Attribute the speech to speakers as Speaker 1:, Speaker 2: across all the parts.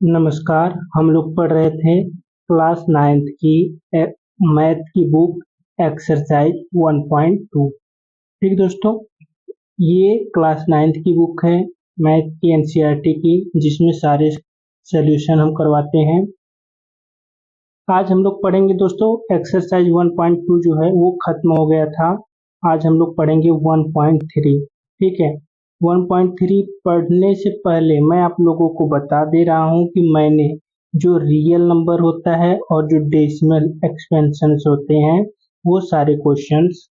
Speaker 1: नमस्कार। हम लोग पढ़ रहे थे क्लास नाइन्थ की मैथ की बुक एक्सरसाइज 1.2। ठीक दोस्तों, ये क्लास नाइन्थ की बुक है मैथ की एनसीईआरटी की, जिसमें सारे सॉल्यूशन हम करवाते हैं। आज हम लोग पढ़ेंगे दोस्तों एक्सरसाइज 1.2 जो है वो खत्म हो गया था। आज हम लोग पढ़ेंगे 1.3। ठीक है, 1.3 पढ़ने से पहले मैं आप लोगों को बता दे रहा हूँ कि मैंने जो रियल नंबर होता है और जो डेसिमल एक्सपेंशंस होते हैं वो सारे क्वेश्चंस,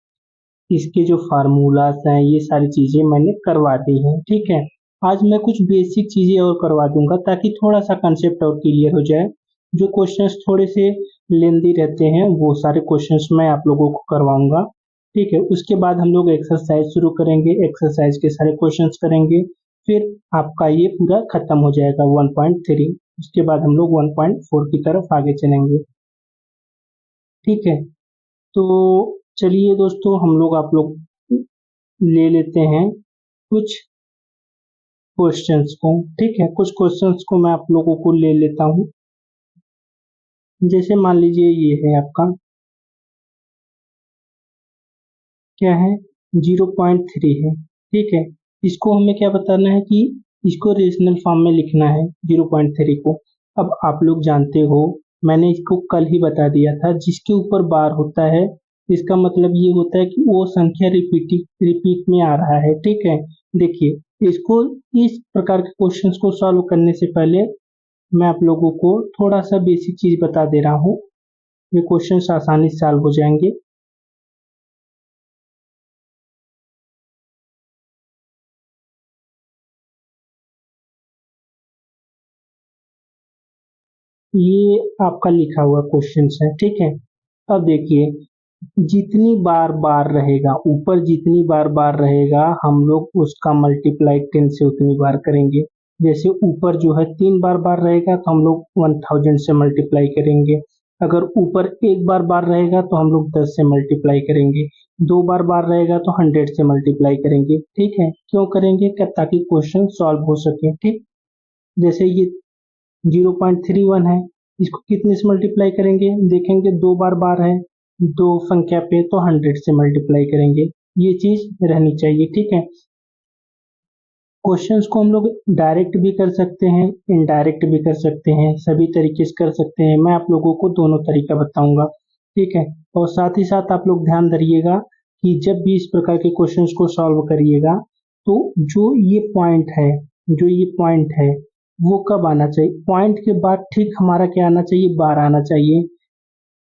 Speaker 1: इसके जो फार्मूलाज हैं, ये सारी चीजें मैंने करवा दी हैं। ठीक है, आज मैं कुछ बेसिक चीजें और करवा दूंगा ताकि थोड़ा सा कंसेप्ट और क्लियर हो जाए। जो क्वेश्चंस थोड़े से लेंदी रहते हैं वो सारे क्वेश्चंस मैं आप लोगों को करवाऊंगा। ठीक है, उसके बाद हम लोग एक्सरसाइज शुरू करेंगे, एक्सरसाइज के सारे क्वेश्चंस करेंगे, फिर आपका ये पूरा खत्म हो जाएगा 1.3। उसके बाद हम लोग 1.4 की तरफ आगे चलेंगे। ठीक है, तो चलिए दोस्तों, हम लोग आप लोग ले लेते हैं कुछ क्वेश्चंस को। ठीक है, कुछ क्वेश्चंस को मैं आप लोगों को ले लेता हूँ। जैसे मान लीजिए ये है आपका, क्या है, 0.3 है। ठीक है, इसको हमें क्या बताना है कि इसको रेशनल फॉर्म में लिखना है 0.3 को। अब आप लोग जानते हो, मैंने इसको कल ही बता दिया था, जिसके ऊपर बार होता है इसका मतलब ये होता है कि वो संख्या रिपीट में आ रहा है। ठीक है, देखिए, इसको इस प्रकार के क्वेश्चंस को सॉल्व करने से पहले मैं आप लोगों को थोड़ा सा बेसिक चीज बता दे रहा हूँ। ये क्वेश्चंस आसानी से सॉल्व हो जाएंगे। ये आपका लिखा हुआ क्वेश्चंस है। ठीक है, अब देखिए, जितनी बार बार रहेगा ऊपर, जितनी बार बार रहेगा हम लोग उसका मल्टीप्लाई 10 से उतनी बार करेंगे। जैसे ऊपर जो है 3 बार बार रहेगा तो हम लोग 1000 से मल्टीप्लाई करेंगे। अगर ऊपर एक बार बार रहेगा तो हम लोग 10 से मल्टीप्लाई करेंगे। 2 बार बार रहेगा तो 100 से मल्टीप्लाई करेंगे। ठीक है, क्यों करेंगे? ताकि क्वेश्चन सॉल्व हो सके। ठीक, जैसे ये 0.31 है, इसको कितने से मल्टीप्लाई करेंगे? देखेंगे 2 बार बार है, दो संख्या पे, तो 100 से मल्टीप्लाई करेंगे। ये चीज रहनी चाहिए। ठीक है, क्वेश्चंस को हम लोग डायरेक्ट भी कर सकते हैं, इनडायरेक्ट भी कर सकते हैं, सभी तरीके से कर सकते हैं। मैं आप लोगों को दोनों तरीका बताऊंगा। ठीक है, और साथ ही साथ आप लोग ध्यान धरिएगा कि जब भी इस प्रकार के क्वेश्चंस को सॉल्व करिएगा तो जो ये पॉइंट है वो कब आना चाहिए? पॉइंट के बाद ठीक हमारा क्या आना चाहिए? बार आना चाहिए।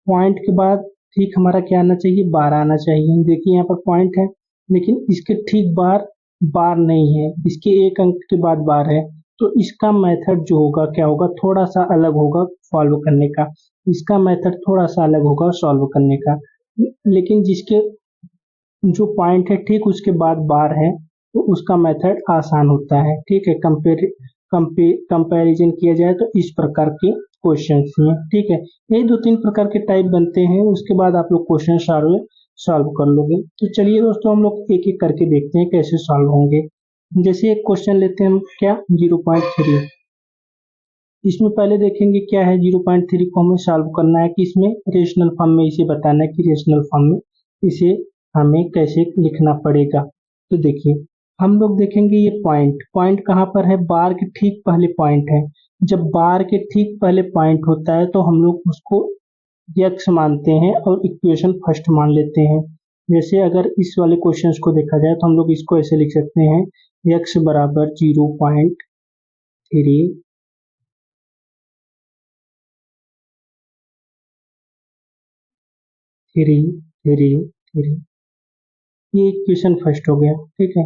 Speaker 1: पॉइंट के बाद ठीक हमारा क्या आना चाहिए? बार आना चाहिए। देखिए यहाँ पर पॉइंट है, लेकिन इसके ठीक बार बार नहीं है, इसके एक अंक के बाद बार है। तो इसका मेथड जो होगा क्या होगा? थोड़ा सा अलग होगा सॉल्व करने का। इसका मेथड थोड़ा सा अलग होगा सॉल्व करने का। लेकिन जिसके जो पॉइंट है ठीक उसके बाद बार है तो उसका मेथड आसान होता है। ठीक है, कंपैरिजन किया जाए तो इस प्रकार के क्वेश्चंस में। ठीक है, ये 2-3 प्रकार के टाइप बनते हैं, उसके बाद आप लोग क्वेश्चन सॉल्व कर लोगे। तो चलिए दोस्तों, हम लोग एक एक करके देखते हैं कैसे सॉल्व होंगे। जैसे एक क्वेश्चन लेते हैं हम, क्या, 0.3। इसमें पहले देखेंगे क्या है। 0.3 को हमें सॉल्व करना है कि इसमें रेशनल फॉर्म में इसे बताना है कि रेशनल फॉर्म में इसे हमें कैसे लिखना पड़ेगा। तो देखिए, हम लोग देखेंगे ये पॉइंट पॉइंट कहाँ पर है? बार के ठीक पहले पॉइंट है। जब बार के ठीक पहले पॉइंट होता है तो हम लोग उसको यक्स मानते हैं और इक्वेशन फर्स्ट मान लेते हैं। जैसे अगर इस वाले क्वेश्चन को देखा जाए तो हम लोग इसको ऐसे लिख सकते हैं, यक्स बराबर 0.3 थ्री थ्री थ्री। ये इक्वेशन फर्स्ट हो गया। ठीक है,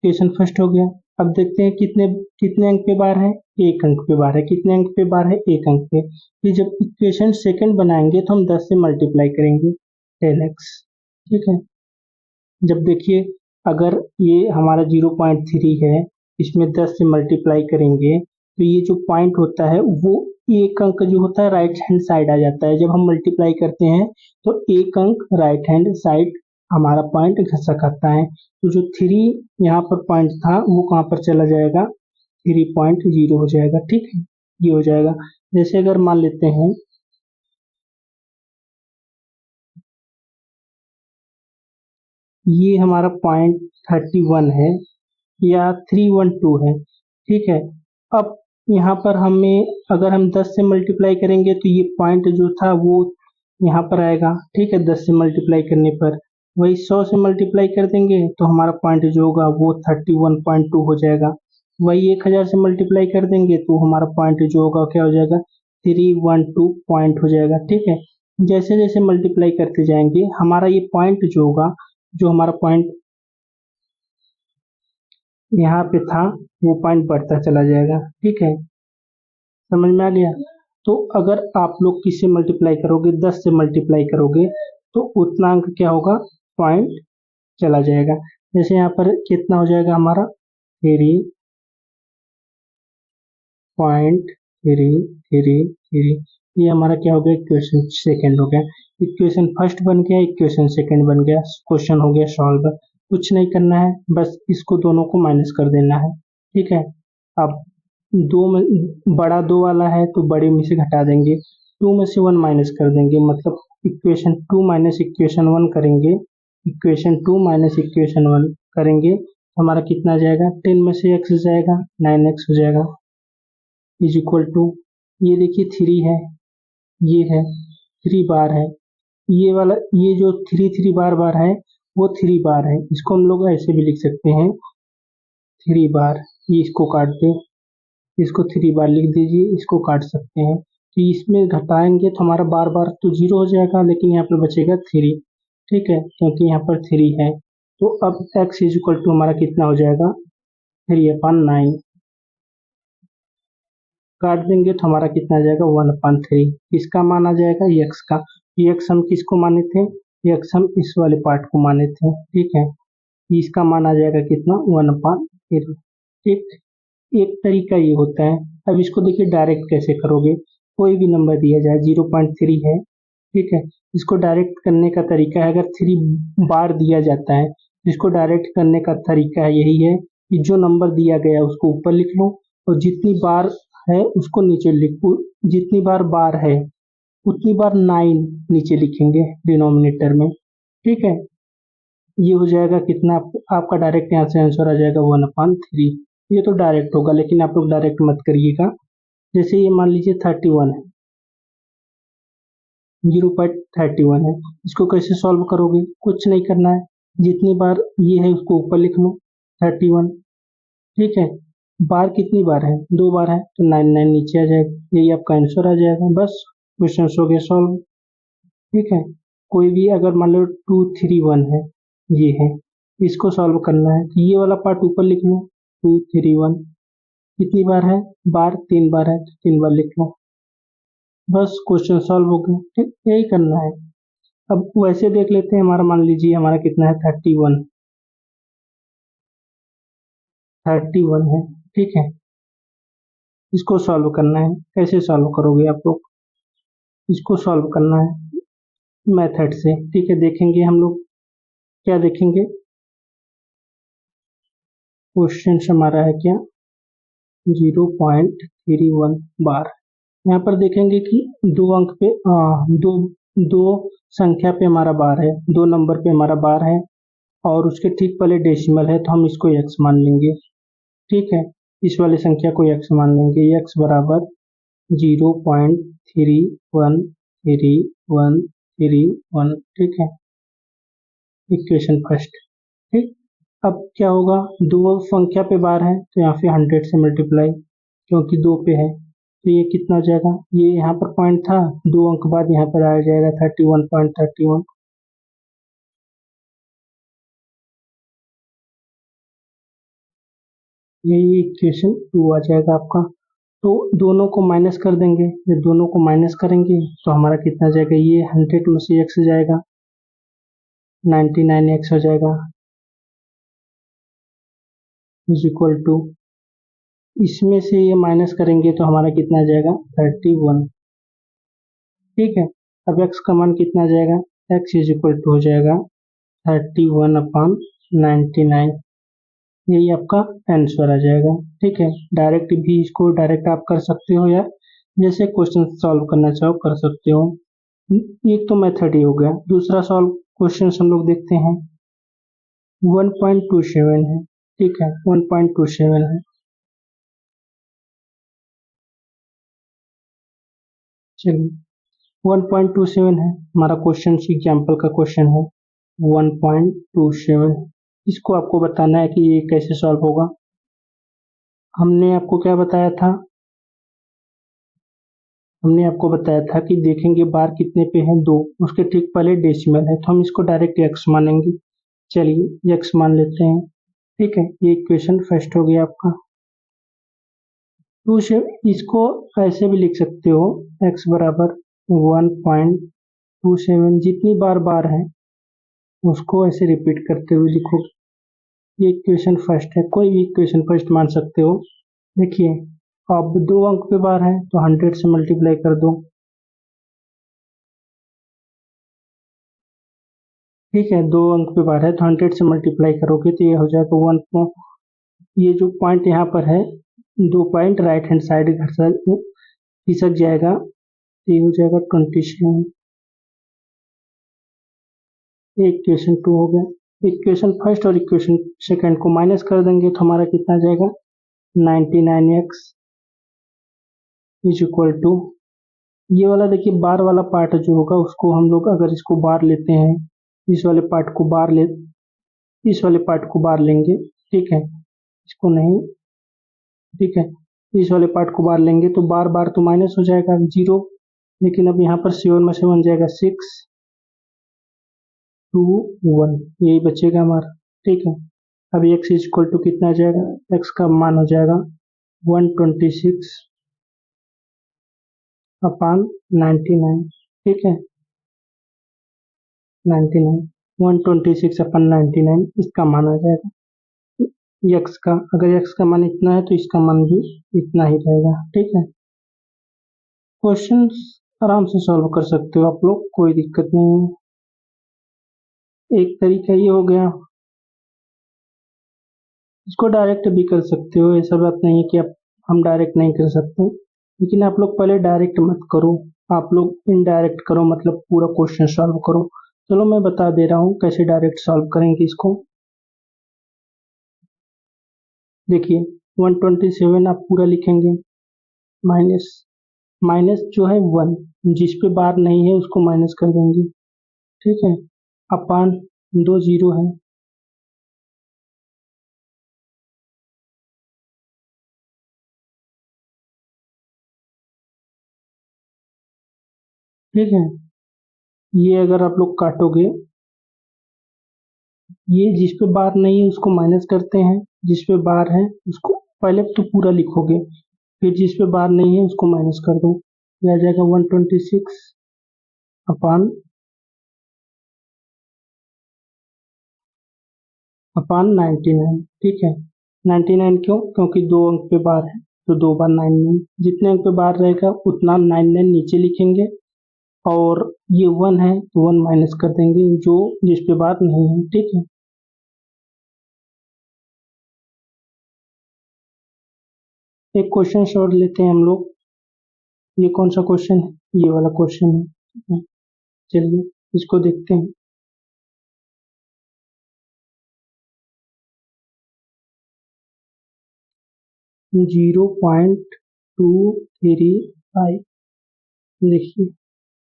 Speaker 1: इक्वेशन फर्स्ट हो गया। अब देखते हैं कितने कितने अंक पे बार है? एक अंक पे बार है। कितने अंक पे बार है? एक अंक पे। फिर जब इक्वेशन सेकंड बनाएंगे तो हम 10 से मल्टीप्लाई करेंगे, 10x। ठीक है, जब देखिए, अगर ये हमारा 0.3 है, इसमें 10 से मल्टीप्लाई करेंगे तो ये जो पॉइंट होता है वो एक अंक जो होता है राइट हैंड साइड आ जाता है। जब हम मल्टीप्लाई करते हैं तो एक अंक राइट हैंड साइड हमारा पॉइंट घसक आता है। तो जो 3 यहाँ पर पॉइंट था वो कहाँ पर चला जाएगा? 3.0 हो जाएगा। ठीक है, ये हो जाएगा। जैसे अगर मान लेते हैं ये हमारा 0.31 है या 312 है, ठीक है। अब यहाँ पर हमें अगर हम 10 से मल्टीप्लाई करेंगे तो ये पॉइंट जो था वो यहाँ पर आएगा, ठीक है। 10 से मल्टीप्लाई करने पर वही 100 से मल्टीप्लाई कर देंगे तो हमारा पॉइंट जो होगा वो 31.2 हो जाएगा। वही 1000 से मल्टीप्लाई कर देंगे तो हमारा पॉइंट जो होगा क्या हो जाएगा, 312 पॉइंट हो जाएगा, ठीक है। जैसे जैसे मल्टीप्लाई करते जाएंगे हमारा ये पॉइंट जो होगा, जो हमारा पॉइंट यहाँ पे था वो पॉइंट बढ़ता चला जाएगा, ठीक है। समझ में आ गया। तो अगर आप लोग किससे मल्टीप्लाई करोगे, 10 से मल्टीप्लाई करोगे तो उतना अंक क्या होगा, पॉइंट चला जाएगा। जैसे यहाँ पर कितना हो जाएगा हमारा 3.333, ये हमारा क्या हो गया, इक्वेशन सेकंड हो गया। इक्वेशन फर्स्ट बन गया, इक्वेशन सेकंड बन गया, क्वेश्चन हो गया सॉल्व। कुछ नहीं करना है, बस इसको दोनों को माइनस कर देना है, ठीक है। अब दो में बड़ा दो वाला है तो बड़े में से घटा देंगे, टू में से वन माइनस कर देंगे, मतलब equation two minus equation one करेंगे, equation two minus equation one करेंगे तो हमारा कितना आ जाएगा, 10 में से x जाएगा 9x हो जाएगा, इज इक्वल टू, ये देखिए थ्री है, ये है थ्री बार है, ये वाला ये जो थ्री थ्री बार बार है वो थ्री बार है, इसको हम लोग ऐसे भी लिख सकते हैं थ्री बार। ये इसको काट दे, इसको थ्री बार लिख दीजिए, इसको काट सकते हैं। तो इसमें घटाएंगे तो हमारा बार बार तो जीरो हो जाएगा, लेकिन यहाँ पर बचेगा थ्री, ठीक है, क्योंकि यहाँ पर थ्री है। तो अब x इज इक्वल टू हमारा कितना हो जाएगा, 3/9, काट देंगे तो हमारा कितना आ जाएगा, 1/3। किसका मान आ जाएगा, x का। x हम किसको माने थे, x हम इस वाले पार्ट को माने थे, ठीक है। इसका मान आ जाएगा कितना, 1/3, ठीक। एक तरीका ये होता है। अब इसको देखिए डायरेक्ट कैसे करोगे, कोई भी नंबर दिया जाए 0.3 है, ठीक है। इसको डायरेक्ट करने का तरीका है, अगर थ्री बार दिया जाता है तो इसको डायरेक्ट करने का तरीका यही है कि जो नंबर दिया गया उसको ऊपर लिख लो और जितनी बार है उसको नीचे लिखो, जितनी बार है उतनी बार 9 नीचे लिखेंगे डिनोमिनेटर में, ठीक है। ये हो जाएगा कितना, आपका डायरेक्ट यहाँ से आंसर आ जाएगा 1/3। ये तो डायरेक्ट होगा, लेकिन आप लोग डायरेक्ट मत करिएगा। जैसे ये मान लीजिए 31 है, 0.31 है, इसको कैसे सॉल्व करोगे, कुछ नहीं करना है, जितनी बार ये है उसको ऊपर लिख लो 31, ठीक है। बार कितनी बार है, दो बार है तो 9 नीचे आ जाएगा, यही आपका आंसर आ जाएगा। बस क्वेश्चन हो गया सॉल्व, ठीक है। कोई भी अगर मान लो 231 है, ये है, इसको सॉल्व करना है तो ये वाला पार्ट ऊपर लिख लो, 231 कितनी बार है, बार तीन बार है तो तीन बार लिख लो, बस क्वेश्चन सॉल्व हो गया, ठीक, यही करना है। अब वैसे देख लेते हैं, हमारा मान लीजिए हमारा कितना है, 31 है, ठीक है। इसको सॉल्व करना है, कैसे सॉल्व करोगे आप लोग, इसको सॉल्व करना है मेथड से, ठीक है। देखेंगे हम लोग क्या देखेंगे, क्वेश्चन हमारा है क्या, 0.31 बार। यहाँ पर देखेंगे कि दो अंक पे दो दो संख्या पे हमारा बार है, दो नंबर पे हमारा बार है और उसके ठीक पहले डेसिमल है तो हम इसको x मान लेंगे, ठीक है। इस वाली संख्या को x मान लेंगे, x बराबर 0.31331, ठीक है, इक्वेशन फर्स्ट, ठीक। अब क्या होगा, दो संख्या पे बार है तो यहाँ पे 100 से मल्टीप्लाई, क्योंकि दो पे है तो ये कितना हो जाएगा, ये यहाँ पर पॉइंट था, दो अंक बाद यहाँ पर आ जाएगा 31.31, यही इक्वेशन टू आ जाएगा आपका। तो दोनों को माइनस कर देंगे, जब दोनों को माइनस करेंगे तो हमारा कितना जाएगा, ये 100 में से x जाएगा, 99x हो जाएगा, इज इक्वल टू, इसमें से ये माइनस करेंगे तो हमारा कितना जाएगा, 31, ठीक है। अब x का मान कितना जाएगा, x इज इक्वल टू हो जाएगा 31/99, यही आपका आंसर आ जाएगा। ठीक है, डायरेक्ट भी इसको डायरेक्ट आप कर सकते हो या जैसे क्वेश्चन सॉल्व करना चाहो कर सकते हो। एक तो मेथड ही हो गया। दूसरा सॉल्व क्वेश्चन हम लोग देखते हैं 1.27 है। ठीक है, 1.27 है। चलिए 1.27 है हमारा क्वेश्चन, एग्जाम्पल का क्वेश्चन है 1.27। इसको आपको बताना है कि ये कैसे सॉल्व होगा। हमने आपको क्या बताया था, हमने आपको बताया था कि देखेंगे बार कितने पे है, 2, उसके ठीक पहले डेसिमल है तो हम इसको डायरेक्ट x मानेंगे। चलिए x मान लेते हैं। ठीक है, ये इक्वेशन फर्स्ट हो गया आपका। टू से इसको ऐसे भी लिख सकते हो, x बराबर 1.27, जितनी बार बार है उसको ऐसे रिपीट करते हुए लिखो। ये इक्वेशन फर्स्ट है, कोई भी इक्वेशन फर्स्ट मान सकते हो। देखिए अब 2 अंक पे बार है तो 100 से मल्टीप्लाई कर दो। ठीक है, 2 अंक पे बार है तो 100 से मल्टीप्लाई करोगे तो ये हो जाएगा 1। ये जो पॉइंट यहाँ पर है, 2 पॉइंट राइट हैंड साइड घर खिसक जाएगा तो ये हो जाएगा 27। इक्वेशन 2 हो गया। इक्वेशन फर्स्ट और इक्वेशन सेकंड को माइनस कर देंगे तो हमारा कितना आ जाएगा 99x इज इक्वल टू, ये वाला देखिए बार वाला पार्ट जो होगा उसको हम लोग अगर इसको बार लेते हैं, इस वाले पार्ट को बार ले, इस वाले पार्ट को बार लेंगे। ठीक है, इसको नहीं, ठीक है, इस वाले पार्ट को बार लेंगे तो बार बार तो माइनस हो जाएगा 0, लेकिन अब यहाँ पर 7 में से बन जाएगा 6 2 1, यही बचेगा हमारा। ठीक है, अब x इज इक्वल टू कितना आ जाएगा, x का मान हो जाएगा 126 अपान 99। ठीक है, 99 126 अपन 99 इसका मान आ जाएगा। x का अगर x का मान इतना है तो इसका मान भी इतना ही रहेगा। ठीक है, क्वेश्चंस आराम से सॉल्व कर सकते हो आप लोग, कोई दिक्कत नहीं है। एक तरीका ये हो गया, इसको डायरेक्ट भी कर सकते हो, ऐसा बात नहीं है कि आप हम डायरेक्ट नहीं कर सकते, लेकिन आप लोग पहले डायरेक्ट मत करो, आप लोग इनडायरेक्ट करो, मतलब पूरा क्वेश्चन सॉल्व करो। चलो मैं बता दे रहा हूँ कैसे डायरेक्ट सॉल्व करेंगे इसको। देखिए 127 आप पूरा लिखेंगे, माइनस माइनस जो है 1, जिस पे बार नहीं है उसको माइनस कर देंगे। ठीक है, अपान 2 जीरो है। ठीक है, ये अगर आप लोग काटोगे, ये जिस पे बार नहीं है उसको माइनस करते हैं, जिस पे बार है उसको पहले तो पूरा लिखोगे, फिर जिस पे बार नहीं है उसको माइनस कर दो, ये आ जाएगा 126 अपान 99। ठीक है, 99 क्यों, क्योंकि 2 अंक पे बार है तो 2 बार 99, जितने अंक पे बार रहेगा उतना 99 नीचे लिखेंगे, और ये 1 है तो 1 माइनस कर देंगे जो जिस पे बार नहीं है। ठीक है, एक क्वेश्चन और लेते हैं हम लोग। ये कौन सा क्वेश्चन है, ये वाला क्वेश्चन है। ठीक है, चलिए इसको देखते हैं। 0.235, देखिए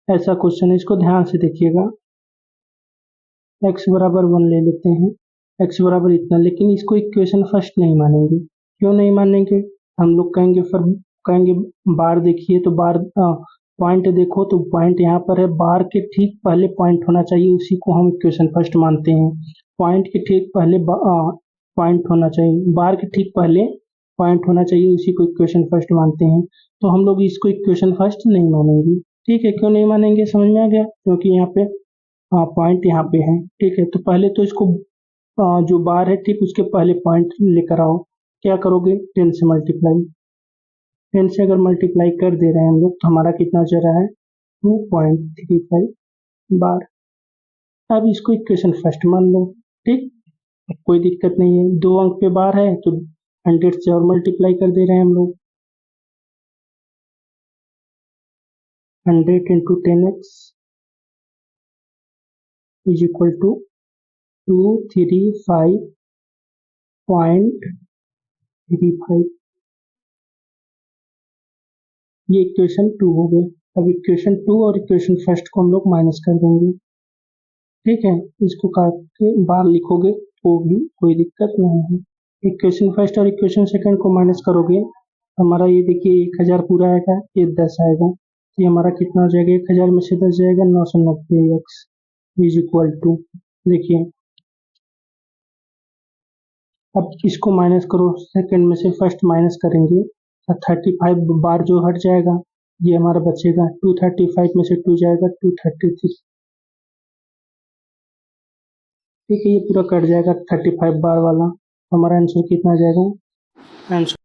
Speaker 1: ऐसा क्वेश्चन है, इसको ध्यान से देखिएगा। x बराबर 1 ले लेते हैं, x बराबर इतना, लेकिन इसको इक्वेशन फर्स्ट नहीं मानेंगे। क्यों नहीं मानेंगे, हम लोग कहेंगे फिर, कहेंगे बार देखिए तो बार पॉइंट देखो तो पॉइंट यहाँ पर है, बार के ठीक पहले पॉइंट होना चाहिए, उसी को हम इक्वेशन फर्स्ट मानते हैं। पॉइंट के ठीक पहले पॉइंट होना चाहिए, बार के ठीक पहले पॉइंट होना चाहिए, उसी को इक्वेशन फर्स्ट मानते हैं। तो हम लोग इसको इक्वेशन फर्स्ट नहीं मानेंगे। ठीक है, क्यों नहीं मानेंगे समझ में आ गया, क्योंकि यहाँ पे पॉइंट यहाँ पे है। ठीक है, तो पहले तो इसको जो बार है ठीक उसके पहले पॉइंट लेकर आओ। क्या करोगे, 10 से मल्टीप्लाई, 10 से अगर मल्टीप्लाई कर दे रहे हैं हम लोग तो हमारा कितना चल रहा है 2.35 बार। अब इसको इक्वेशन फर्स्ट मान लो। ठीक, अब कोई दिक्कत नहीं है, 2 अंक पे बार है तो 100 से और मल्टीप्लाई कर दे रहे हैं हम लोग। 100 into 10x is equal to 235.35। ये इक्वेशन 2 हो गया। अब इक्वेशन 2 और इक्वेशन फर्स्ट को हम लोग माइनस कर देंगे। ठीक है, इसको काट के बाहर लिखोगे तो भी कोई दिक्कत नहीं है। इक्वेशन फर्स्ट और इक्वेशन सेकंड को माइनस करोगे, हमारा ये देखिए 1000 पूरा आएगा, ये 10 आएगा, तो ये हमारा कितना हो जाएगा, 1000 में से 10 जाएगा, 990x इज इक्वल टू, देखिए अब इसको माइनस करो, सेकंड में से फर्स्ट माइनस करेंगे तो 35 बार जो हट जाएगा ये हमारा बचेगा, 235 में से 2 जाएगा 233। ठीक है, ये पूरा कट जाएगा 35 बार वाला। हमारा आंसर कितना आ जाएगा, आंसर